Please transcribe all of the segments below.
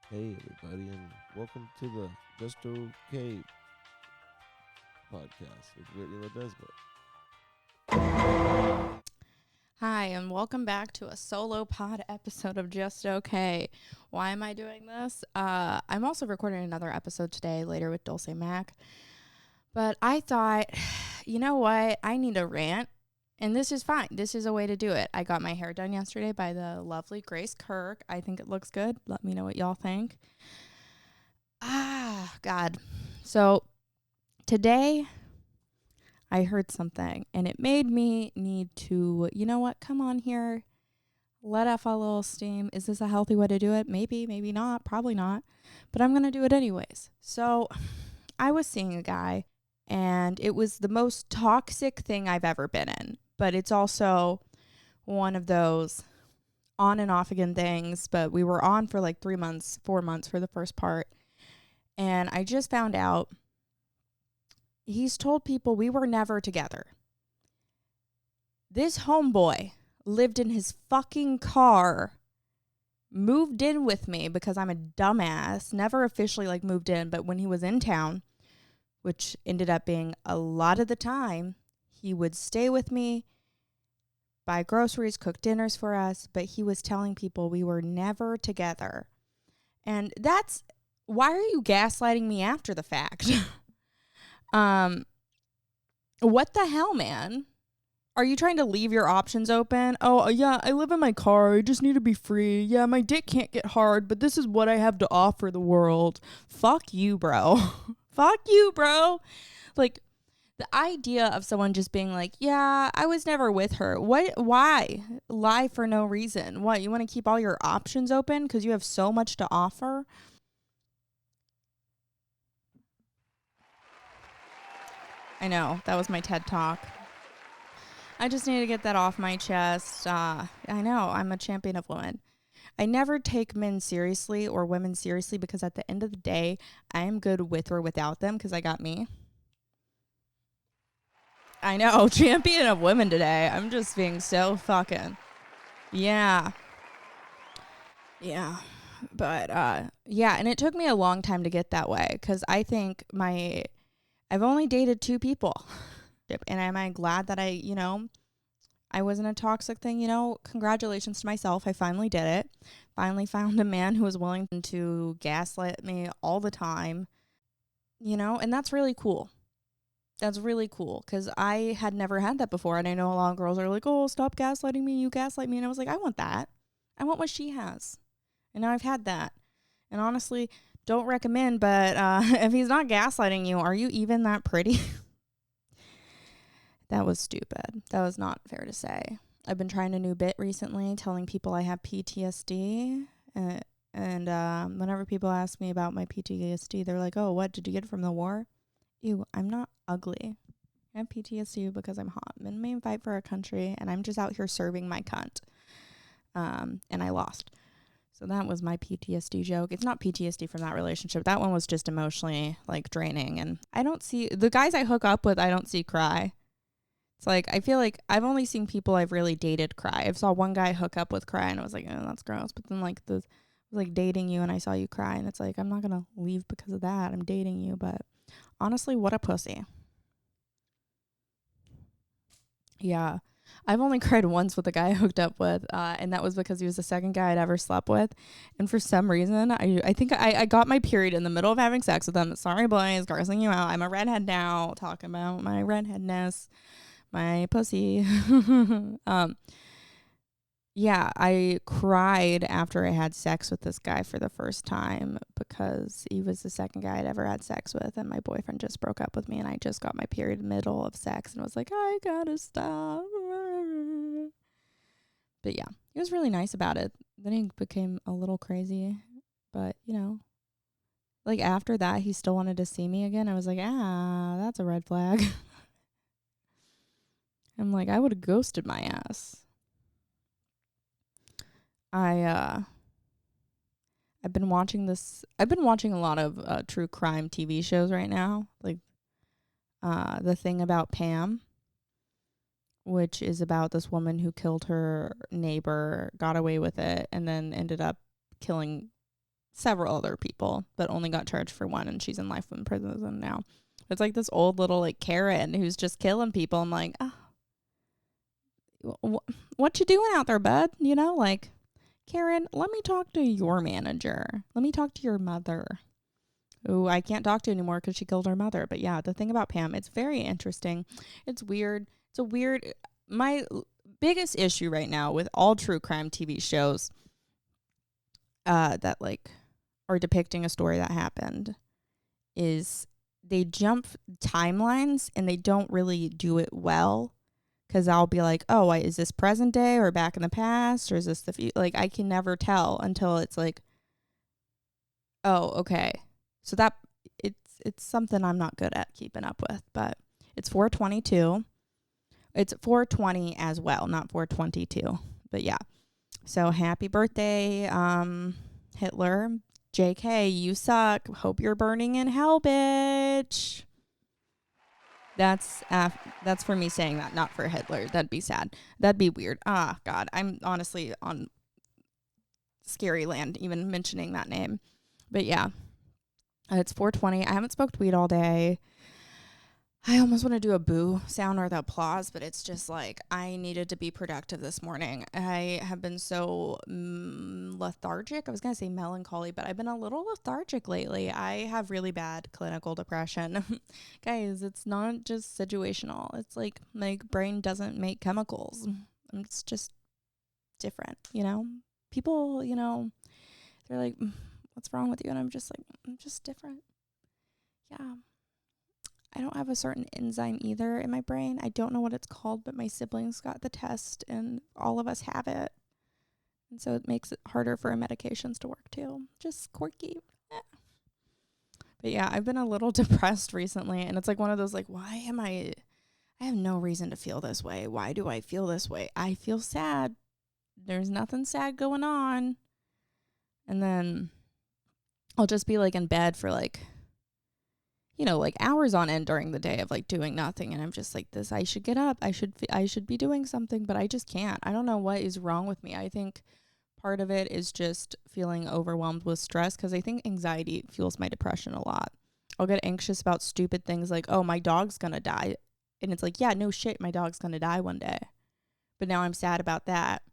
Hey everybody, and welcome to the Just Okay podcast with Whitney Ledesma. Hi, and welcome back to a solo pod episode of Just Okay. Why am I doing this? I'm also recording another episode today, later with Dulce Mac. But I thought, you know what? I need a rant, and this is fine. This is a way to do it. I got my hair done yesterday by the lovely Grace Kirk. I think it looks good. Let me know what y'all think. God. So today I heard something, and it made me need to, you know what? Come on here. Let off a little steam. Is this a healthy way to do it? Maybe, maybe not, probably not. But I'm going to do it anyways. So I was seeing a guy, and it was the most toxic thing I've ever been in. But it's also one of those on and off again things. But we were on for like 3 months, 4 months for the first part. And I just found out he's told people we were never together. This homeboy lived in his fucking car, moved in with me because I'm a dumbass, never officially like moved in, but when he was in town, which ended up being a lot of the time, he would stay with me, buy groceries, cook dinners for us, but he was telling people we were never together. And that's, why are you gaslighting me after the fact? What the hell, man? Are you trying to leave your options open? Oh, yeah, I live in my car. I just need to be free. Yeah, my dick can't get hard, but this is what I have to offer the world. Fuck you, bro. Fuck you, bro. Like, the idea of someone just being like, yeah, I was never with her. What? Why? Lie for no reason. What? You want to keep all your options open because you have so much to offer? I know. That was my TED Talk. I just need to get that off my chest. I know. I'm a champion of women. I never take men seriously or women seriously because at the end of the day, I am good with or without them because I got me. I know. Champion of women today. I'm just being so fucking. Yeah. Yeah. But, yeah. And it took me a long time to get that way because I think I've only dated 2 people. And am I glad that I wasn't a toxic thing, congratulations to myself. I finally did it. Finally found a man who was willing to gaslight me all the time, and that's really cool. That's really cool because I had never had that before. And I know a lot of girls are like, oh, stop gaslighting me. You gaslight me. And I was like, I want that. I want what she has. And now I've had that. And honestly, don't recommend, but if he's not gaslighting you, are you even that pretty? That was stupid. That was not fair to say. I've been trying a new bit recently, telling people I have PTSD. And whenever people ask me about my PTSD, they're like, oh, what? Did you get it from the war? Ew, I'm not ugly. I have PTSD because I'm hot. I'm in the main fight for our country, and I'm just out here serving my cunt. And I lost. So that was my PTSD joke. It's not PTSD from that relationship. That one was just emotionally, draining. And I don't see... The guys I hook up with, I don't see cry. It's like, I feel like I've only seen people I've really dated cry. I saw one guy hook up with cry, and I was like, oh, that's gross. But then, dating you, and I saw you cry, and it's like, I'm not going to leave because of that. I'm dating you. But honestly, what a pussy. Yeah. I've only cried once with the guy I hooked up with, and that was because he was the second guy I'd ever slept with. And for some reason, I think I got my period in the middle of having sex with him. Sorry, boys, grossing you out. I'm a redhead now, talking about my redheadness. My pussy. Yeah, I cried after I had sex with this guy for the first time because he was the second guy I'd ever had sex with, and my boyfriend just broke up with me, and I just got my period in the middle of sex and was like, I gotta stop. But yeah, he was really nice about it. Then he became a little crazy, but after that, he still wanted to see me again. I was like, that's a red flag. I'm like, I would have ghosted my ass. I've been watching a lot of true crime TV shows right now. The Thing About Pam, which is about this woman who killed her neighbor, got away with it, and then ended up killing several other people, but only got charged for one, and she's in life in prison now. It's like this old little like Karen who's just killing people. I'm like, what you doing out there, bud? You know, like, Karen, let me talk to your manager. Let me talk to your mother. Who I can't talk to anymore because she killed her mother. But yeah, the thing about Pam, it's very interesting. It's weird. My biggest issue right now with all true crime TV shows that like are depicting a story that happened is they jump timelines and they don't really do it well. Because I'll be like, oh, is this present day or back in the past, or is this the future? Like, I can never tell until it's like, oh, okay. So that it's something I'm not good at keeping up with. But it's 422. It's 420 as well, not 422. But yeah. So happy birthday, Hitler. JK, you suck. Hope you're burning in hell, bitch. That's for me saying that, not for Hitler. That'd be sad. That'd be weird. Ah, God. I'm honestly on scary land even mentioning that name. But yeah, it's 420. I haven't smoked weed all day. I almost want to do a boo sound or the applause, but it's just like I needed to be productive this morning. I have been so lethargic. I was going to say melancholy, but I've been a little lethargic lately. I have really bad clinical depression. Guys, it's not just situational. It's like my brain doesn't make chemicals. It's just different, you know? People, you know, they're like, what's wrong with you? And I'm just like, I'm just different. Yeah. I don't have a certain enzyme either in my brain. I don't know what it's called, but my siblings got the test and all of us have it. And so it makes it harder for our medications to work too. Just quirky. But yeah, I've been a little depressed recently, and it's like one of those like, why am I have no reason to feel this way. Why do I feel this way? I feel sad. There's nothing sad going on. And then I'll just be like in bed for like, you know, like hours on end during the day of like doing nothing. And I'm just like this, I should get up. I should be doing something, but I just can't. I don't know what is wrong with me. I think part of it is just feeling overwhelmed with stress, because I think anxiety fuels my depression a lot. I'll get anxious about stupid things like, oh, my dog's going to die. And it's like, yeah, no shit, my dog's going to die one day. But now I'm sad about that.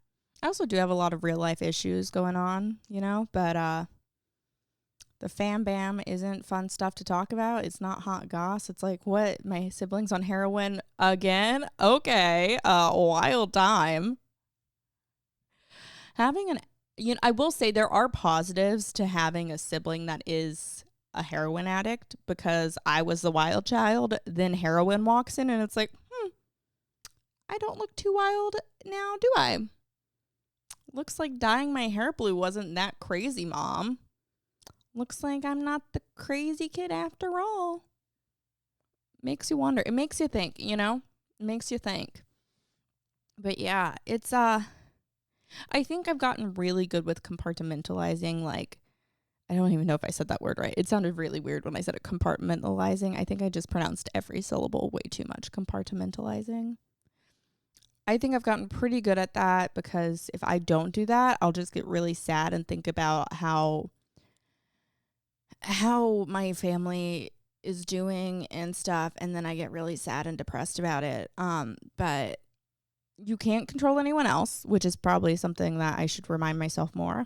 I also do have a lot of real life issues going on, you know, but the fam bam isn't fun stuff to talk about. It's not hot goss. It's like, what? My siblings on heroin again? Okay. Wild time. I will say there are positives to having a sibling that is a heroin addict, because I was the wild child. Then heroin walks in and it's like, I don't look too wild now, do I? Looks like dyeing my hair blue wasn't that crazy, Mom. Looks like I'm not the crazy kid after all. Makes you wonder. It makes you think, you know? It makes you think. But yeah, it's I think I've gotten really good with compartmentalizing. Like, I don't even know if I said that word right. It sounded really weird when I said it, compartmentalizing. I think I just pronounced every syllable way too much. Compartmentalizing. I think I've gotten pretty good at that, because if I don't do that, I'll just get really sad and think about how my family is doing and stuff, and then I get really sad and depressed about it. But you can't control anyone else, which is probably something that I should remind myself more.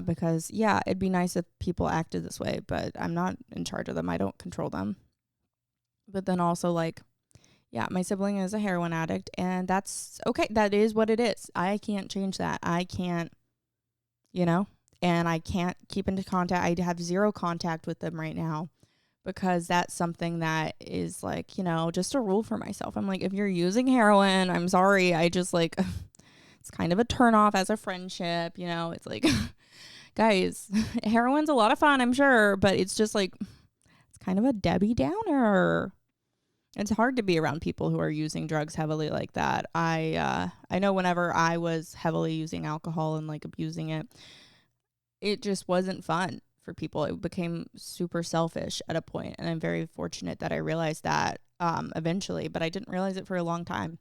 Because yeah, it'd be nice if people acted this way, but I'm not in charge of them. I don't control them. But then also, like, yeah, my sibling is a heroin addict, and that's okay. That is what it is. I can't change that. I can't, you know, and I can't keep into contact. I have zero contact with them right now, because that's something that is like, you know, just a rule for myself. I'm like, if you're using heroin, I'm sorry. I just like, it's kind of a turnoff as a friendship, you know. It's like, guys, heroin's a lot of fun, I'm sure, but it's just like, it's kind of a Debbie Downer. It's hard to be around people who are using drugs heavily like that. I know whenever I was heavily using alcohol and like abusing it, it just wasn't fun for people. It became super selfish at a point, and I'm very fortunate that I realized that eventually, but I didn't realize it for a long time.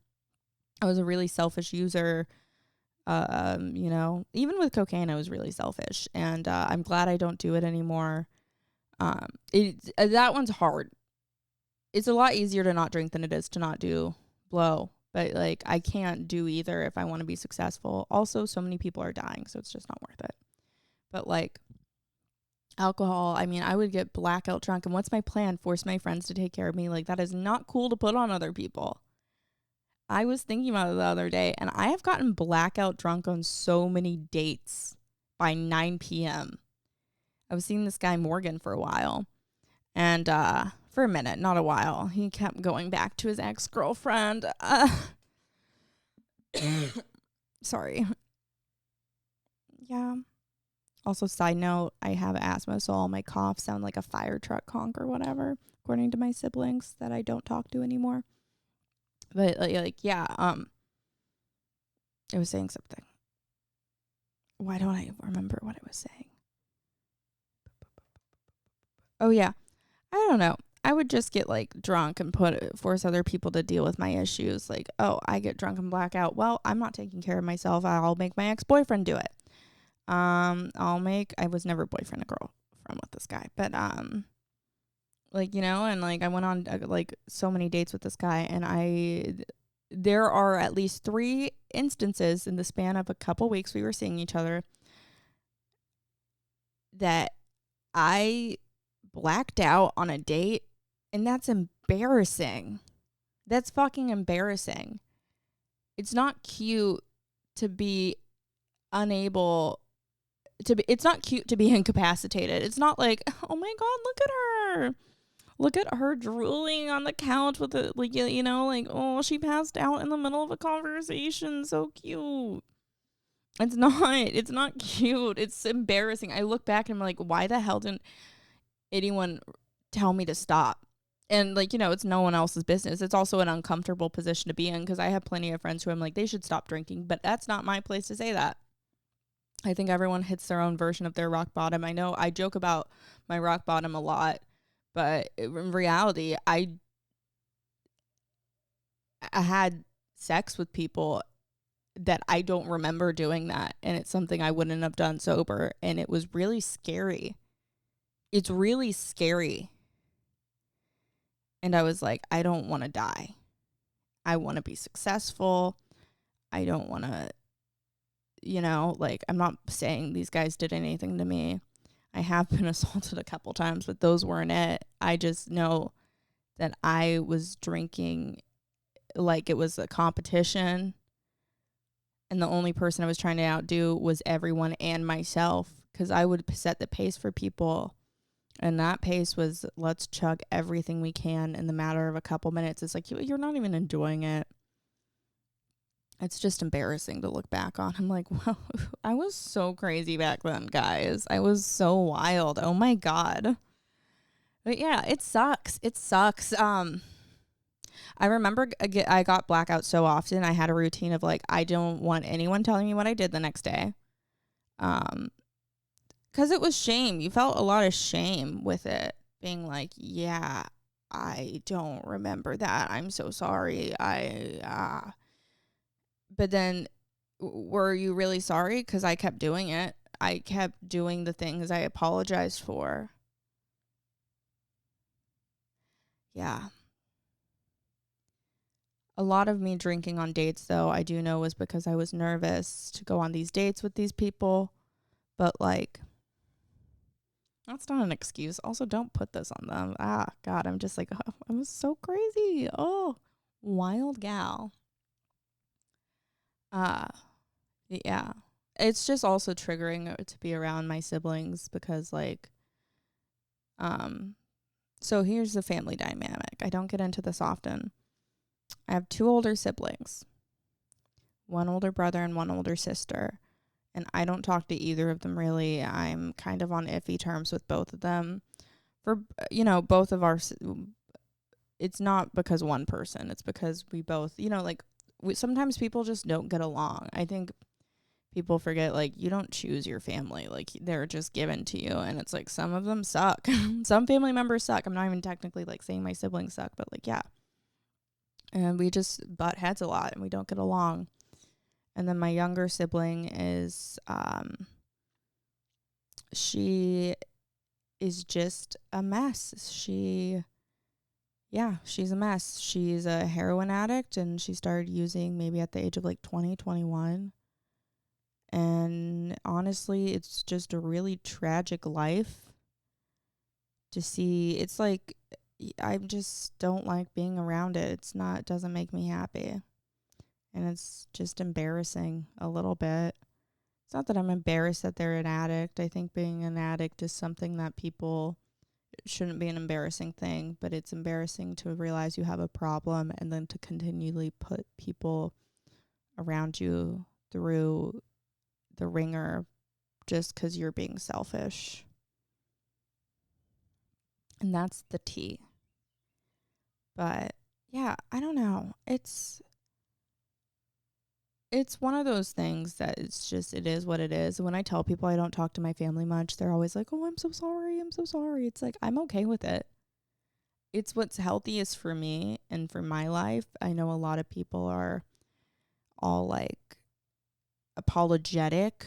I was a really selfish user You know, even with cocaine, I was really selfish, and I'm glad I don't do it anymore. That one's hard. It's a lot easier to not drink than it is to not do blow. But like, I can't do either if I want to be successful. Also, so many people are dying, so it's just not worth it. But like alcohol, I mean, I would get blackout drunk, and what's my plan? Force my friends to take care of me? Like, that is not cool to put on other people. I was thinking about it the other day, and I have gotten blackout drunk on so many dates by 9 p.m. I was seeing this guy Morgan for a while, and for a minute, not a while. He kept going back to his ex-girlfriend. Sorry. Yeah. Also, side note, I have asthma, so all my coughs sound like a fire truck honk or whatever, according to my siblings that I don't talk to anymore. But yeah, I was saying something. Why don't I remember what I was saying? Oh yeah, I don't know. I would just get like drunk and force other people to deal with my issues. Like, oh, I get drunk and black out. Well, I'm not taking care of myself. I'll make my ex-boyfriend do it. I was never boyfriend or girlfriend with this guy, but like, you know, and like I went on like so many dates with this guy, and there are at least 3 instances in the span of a couple weeks we were seeing each other that I blacked out on a date, and that's embarrassing. That's fucking embarrassing. It's not cute to be unable to be, it's not cute to be incapacitated. It's not like, oh my God, look at her. Look at her drooling on the couch with it, like, you know, like, oh, she passed out in the middle of a conversation. So cute. It's not cute. It's embarrassing. I look back and I'm like, why the hell didn't anyone tell me to stop? And like, you know, it's no one else's business. It's also an uncomfortable position to be in, because I have plenty of friends who I'm like, they should stop drinking, but that's not my place to say that. I think everyone hits their own version of their rock bottom. I know I joke about my rock bottom a lot, but in reality, I had sex with people that I don't remember doing that, and it's something I wouldn't have done sober, and it was really scary. It's really scary. And I was like, I don't want to die. I want to be successful. I don't want to, you know, like, I'm not saying these guys did anything to me. I have been assaulted a couple times, but those weren't it. I just know that I was drinking like it was a competition, and the only person I was trying to outdo was everyone and myself, because I would set the pace for people, and that pace was, let's chug everything we can in the matter of a couple minutes. It's like, you're not even enjoying it. It's just embarrassing to look back on. I'm like, wow, I was so crazy back then, guys. I was so wild. Oh my God. But yeah, it sucks. It sucks. I remember I got blackout so often. I had a routine of like, I don't want anyone telling me what I did the next day. Because it was shame. You felt a lot of shame with it, being like, yeah, I don't remember that. I'm so sorry. But then, were you really sorry? Because I kept doing it. I kept doing the things I apologized for. Yeah. A lot of me drinking on dates, though, I do know was because I was nervous to go on these dates with these people. But, like, that's not an excuse. Also, don't put this on them. God, I'm just like, oh, I was so crazy. Oh, wild gal. Yeah. It's just also triggering to be around my siblings, because, like, so here's the family dynamic. I don't get into this often. I have 2 older siblings, 1 older brother and 1 older sister, and I don't talk to either of them really. I'm kind of on iffy terms with both of them. For, you know, both of our, it's not because one person, it's because we both, you know, like, sometimes people just don't get along. I think people forget, like, you don't choose your family. Like, they're just given to you, and it's like, some of them suck. Some family members suck. I'm not even technically, like, saying my siblings suck, but, like, yeah. And we just butt heads a lot, and we don't get along. And then my younger sibling is, she is just a mess. She's a mess. She's a heroin addict, and she started using maybe at the age of like 20, 21. And honestly, it's just a really tragic life to see. It's like, I just don't like being around it. It doesn't make me happy. And it's just embarrassing a little bit. It's not that I'm embarrassed that they're an addict. I think being an addict is something that people shouldn't be an embarrassing thing, but it's embarrassing to realize you have a problem and then to continually put people around you through the ringer just because you're being selfish. And that's the tea. But yeah, I don't know. It's one of those things that it is what it is. When I tell people I don't talk to my family much, they're always like, oh, I'm so sorry. I'm so sorry. It's like, I'm okay with it. It's what's healthiest for me and for my life. I know a lot of people are all like apologetic.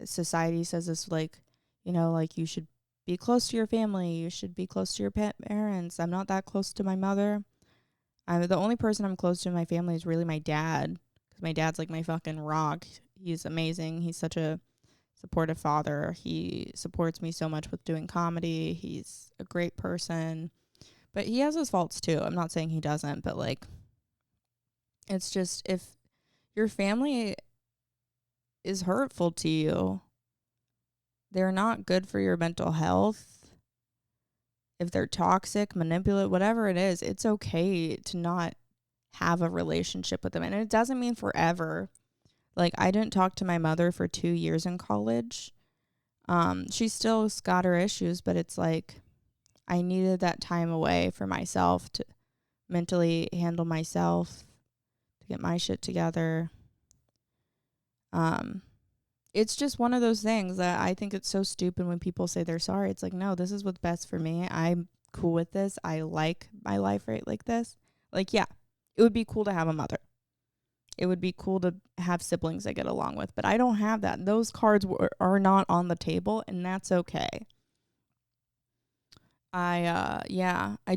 Society says this, like, like you should be close to your family. You should be close to your parents. I'm not that close to my mother. The only person I'm close to in my family is really my dad. My dad's like my fucking rock. He's amazing. He's such a supportive father. He supports me so much with doing comedy. He's a great person. But he has his faults too. I'm not saying he doesn't, but like, it's just, if your family is hurtful to you, they're not good for your mental health. If they're toxic, manipulative, whatever it is, it's okay to not have a relationship with them. And it doesn't mean forever. Like, I didn't talk to my mother for 2 years in college. She still got her issues, but it's like I needed that time away for myself to mentally handle myself, to get my shit together. It's just one of those things that I think it's so stupid when people say they're sorry. It's like, no, this is what's best for me. I'm cool with this. I like my life right like this. Like, yeah, it would be cool to have a mother. It would be cool to have siblings I get along with, but I don't have that. Those cards are not on the table, and that's okay. I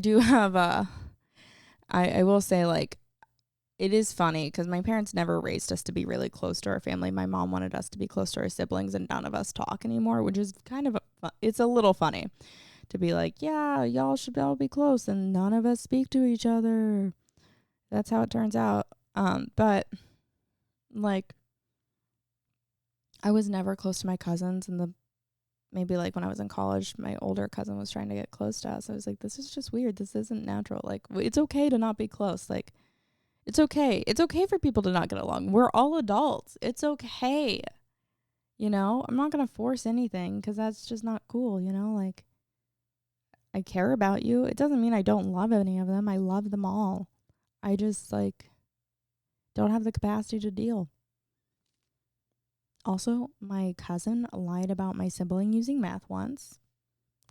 do have I will say, like, it is funny because my parents never raised us to be really close to our family. My mom wanted us to be close to our siblings, and none of us talk anymore, which is kind of it's a little funny to be like, yeah, y'all should all be close, and none of us speak to each other. That's how it turns out. But like, I was never close to my cousins, and maybe like when I was in college, my older cousin was trying to get close to us. I was like, this is just weird. This isn't natural. Like, it's okay to not be close. Like, it's okay. It's okay for people to not get along. We're all adults. It's okay. I'm not going to force anything because that's just not cool. Like, I care about you. It doesn't mean I don't love any of them. I love them all. I just, like, don't have the capacity to deal. Also, my cousin lied about my sibling using meth once.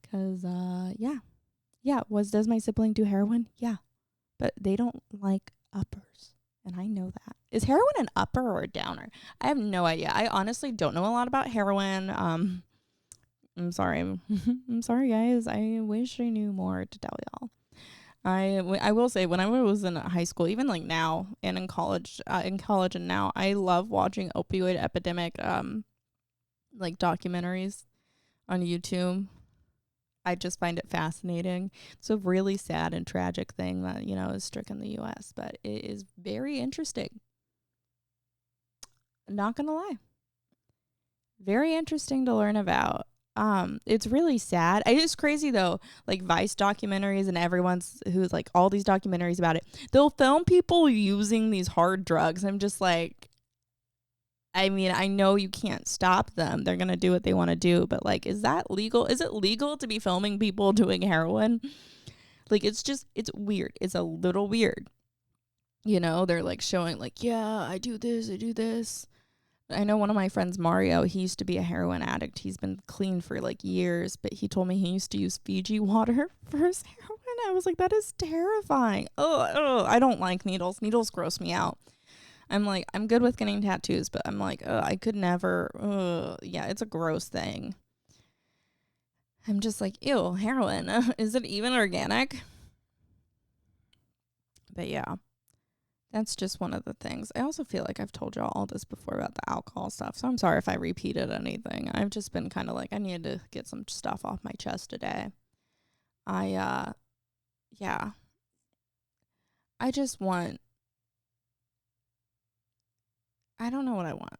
Because, does my sibling do heroin? Yeah. But they don't like uppers. And I know that. Is heroin an upper or a downer? I have no idea. I honestly don't know a lot about heroin. I'm sorry. I'm sorry, guys. I wish I knew more to tell y'all. I will say, when I was in high school, even like now and in college and now, I love watching opioid epidemic like documentaries on YouTube. I just find it fascinating. It's a really sad and tragic thing that, is stricken the US, but it is very interesting. Not gonna lie. Very interesting to learn about. It's really sad. It's crazy though, like Vice documentaries and who's like all these documentaries about it. They'll film people using these hard drugs. I'm just like, I mean, I know you can't stop them. They're going to do what they want to do, but like, is that legal? Is it legal to be filming people doing heroin? Like, it's weird. It's a little weird. They're like showing like, yeah, I do this. I know one of my friends, Mario, he used to be a heroin addict. He's been clean for like years, but he told me he used to use Fiji water for his heroin. I was like, that is terrifying. Oh, I don't like needles. Needles gross me out. I'm like, I'm good with getting tattoos, but I'm like, I could never. Yeah, it's a gross thing. I'm just like, ew, heroin. Is it even organic? But yeah, that's just one of the things. I also feel like I've told y'all all this before about the alcohol stuff, so I'm sorry if I repeated anything. I've just been kind of like, I needed to get some stuff off my chest today. Yeah. I just want, I don't know what I want.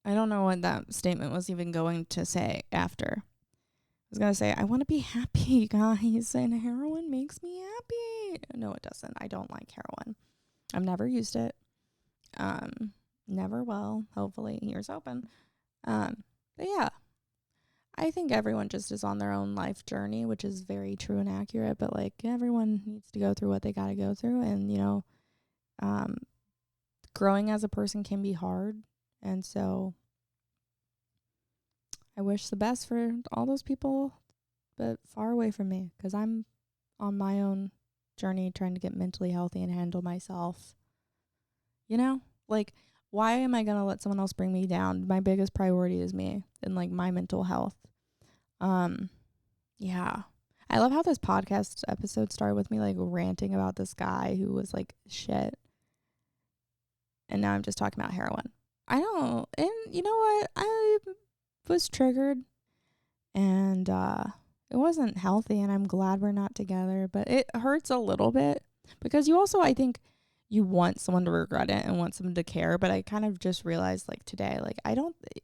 I don't know what that statement was even going to say after. I was going to say, I want to be happy, guys, and heroin makes me happy. No, it doesn't. I don't like heroin. I've never used it. Never will. Hopefully, ears open. But yeah, I think everyone just is on their own life journey, which is very true and accurate. But like, everyone needs to go through what they got to go through, and growing as a person can be hard, and so I wish the best for all those people, but far away from me, because I'm on my own journey trying to get mentally healthy and handle myself. Like, why am I going to let someone else bring me down? My biggest priority is me and like my mental health. Yeah. I love how this podcast episode started with me like ranting about this guy who was like shit. And now I'm just talking about heroin. I don't, and you know what? I was triggered, and it wasn't healthy, and I'm glad we're not together, but it hurts a little bit because you also, I think, you want someone to regret it and want someone to care, but I kind of just realized like today, like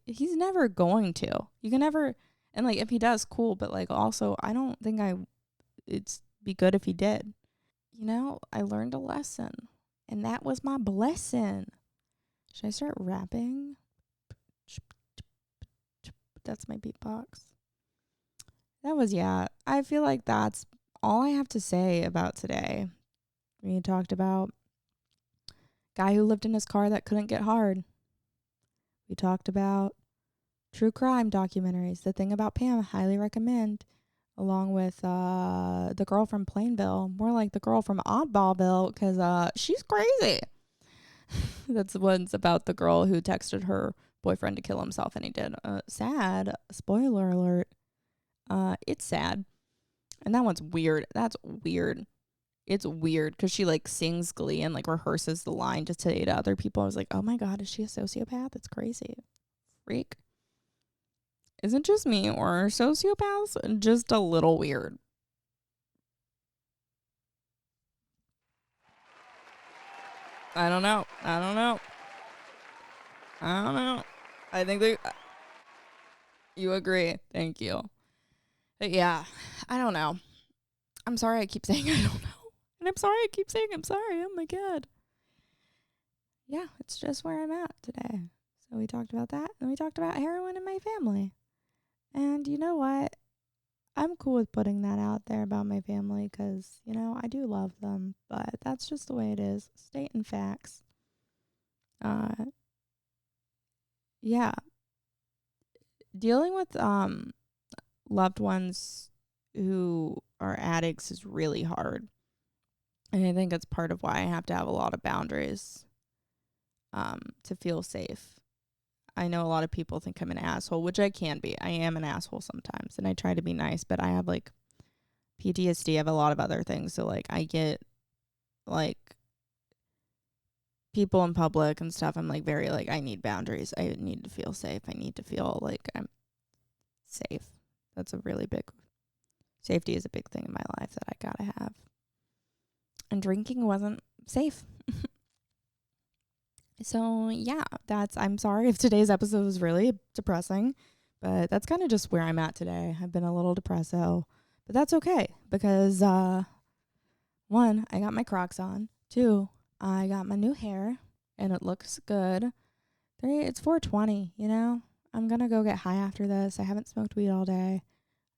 he's never going to. You can never, and like if he does, cool, but like also I don't think it'd be good if he did. I learned a lesson, and that was my blessing. Should I start rapping? That's my beatbox. I feel like that's all I have to say about today. We talked about guy who lived in his car that couldn't get hard. We talked about true crime documentaries. The Thing About Pam, highly recommend. Along with the girl from Plainville. More like the girl from Oddballville, because she's crazy. That's the one's about the girl who texted her boyfriend to kill himself, and he did. Sad. Spoiler alert. It's sad. And that one's weird. That's weird. It's weird because she like sings Glee and like rehearses the line to say to other people. I was like, oh my God, is she a sociopath? It's crazy. Freak. Isn't just me or sociopaths just a little weird? I don't know. I think you agree. Thank you. But yeah, I don't know. I'm sorry I keep saying I don't know. And I'm sorry I keep saying I'm sorry. Oh my God. Yeah, it's just where I'm at today. So we talked about that, and we talked about heroin in my family. And you know what? I'm cool with putting that out there about my family because, I do love them. But that's just the way it is. Stating facts. Yeah. Dealing with loved ones who are addicts is really hard. And I think it's part of why I have to have a lot of boundaries to feel safe. I know a lot of people think I'm an asshole, which I can be. I am an asshole sometimes, and I try to be nice, but I have like PTSD. I have a lot of other things. So like I get like people in public and stuff. I'm like very like, I need boundaries. I need to feel safe. I need to feel like I'm safe. That's a really big, safety is a big thing in my life that I gotta have. And drinking wasn't safe. So yeah, I'm sorry if today's episode was really depressing, but that's kind of just where I'm at today. I've been a little depresso, but that's okay because 1, I got my Crocs on. 2, I got my new hair and it looks good. 3, it's 4:20, I'm gonna go get high after this. I haven't smoked weed all day.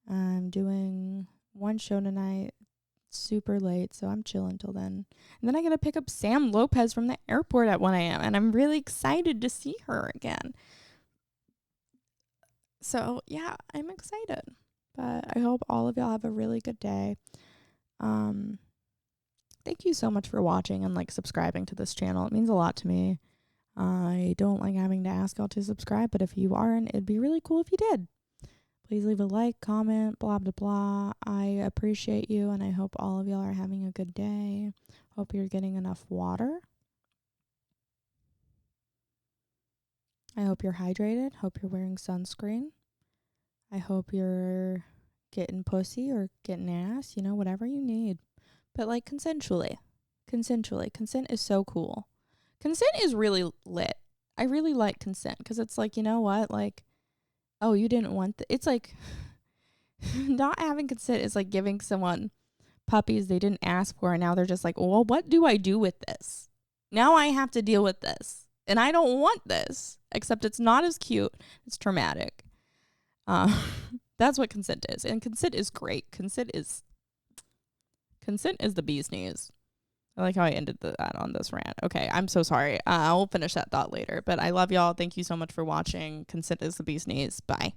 I'm doing one show tonight, super late, so I'm chilling till then. And then I gotta pick up Sam Lopez from the airport at 1 a.m. and I'm really excited to see her again. So yeah, I'm excited. But I hope all of y'all have a really good day. Thank you so much for watching and like subscribing to this channel. It means a lot to me. I don't like having to ask y'all to subscribe, but if you aren't, it'd be really cool if you did. Please leave a like, comment, blah, blah, blah. I appreciate you, and I hope all of y'all are having a good day. Hope you're getting enough water. I hope you're hydrated. Hope you're wearing sunscreen. I hope you're getting pussy or getting ass, whatever you need. But, like, consensually. Consent is so cool. Consent is really lit. I really like consent because it's like, you know what? Like, oh, you didn't want it's like not having consent is like giving someone puppies they didn't ask for, and now they're just like, well, what do I do with this? Now I have to deal with this, and I don't want this, except it's not as cute. It's traumatic. That's what consent is, and consent is great. Consent is the bee's knees. I like how I ended that on this rant. Okay, I'm so sorry. I'll finish that thought later, but I love y'all. Thank you so much for watching. Consent is the bee's knees. Bye.